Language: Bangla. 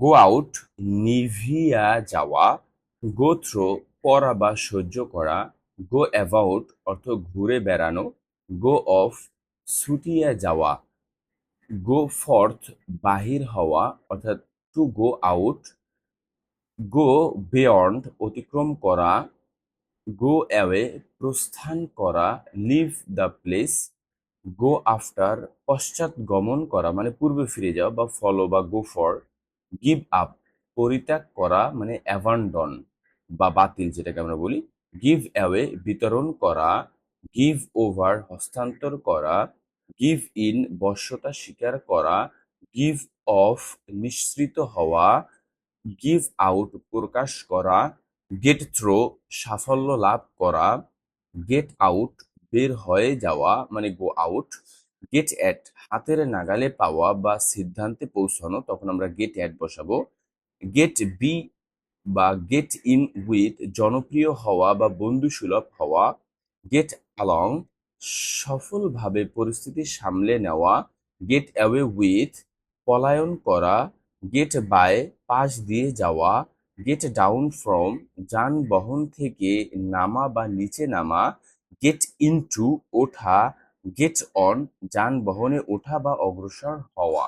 গো আউট নিভিয়া যাওয়া, গো থ্রো করা বা সহ্য করা, গো অ্যাবাউট অর্থ ঘুরে বেড়ানো, গো অফ ছুটিয়া যাওয়া, গো ফর্থ বাহির হওয়া অর্থাৎ to go out, go beyond অতিক্রম করা, গো অ্যাওয়ে প্রস্থান করা, leave the place, go after পশ্চাৎগমন করা মানে পূর্বে ফিরে যাওয়া বা ফলো বা গো ফর, গিভ আপ পরিত্যাগ করা মানে অ্যাবান্ডন বা বাতিল যেটাকে আমরা বলি, গিভ অ্যাওয়ে বিতরণ করা, গিভ ওভার হস্তান্তর করা, গিভ ইন বশ্যতা স্বীকার করা, গিভ অফ নিঃসৃত হওয়া, গিভ আউট প্রকাশ করা, গেট থ্রো সাফল্য লাভ করা, গেট আউট বের হয়ে যাওয়া মানে গো আউট, গেট অ্যাট হাতের নাগালে পাওয়া বা সিদ্ধান্তে পৌঁছানো তখন আমরা গেট অ্যাট বসাবো, গেট বি বা গেট ইন উইথ জনপ্রিয় হওয়া বা বন্ধুসুলভ হওয়া, গেট অ্যালং সফলভাবে পরিস্থিতি সামলে নেওয়া, গেট অ্যাওয়ে উইথ পলায়ন করা, গেট বাই পাশ দিয়ে যাওয়া, গেট ডাউন ফ্রম যানবাহন থেকে নামা বা নিচে নামা, গেট ইনটু ওঠা, গেট অন যানবাহনে ওঠা বা অগ্রসর হওয়া।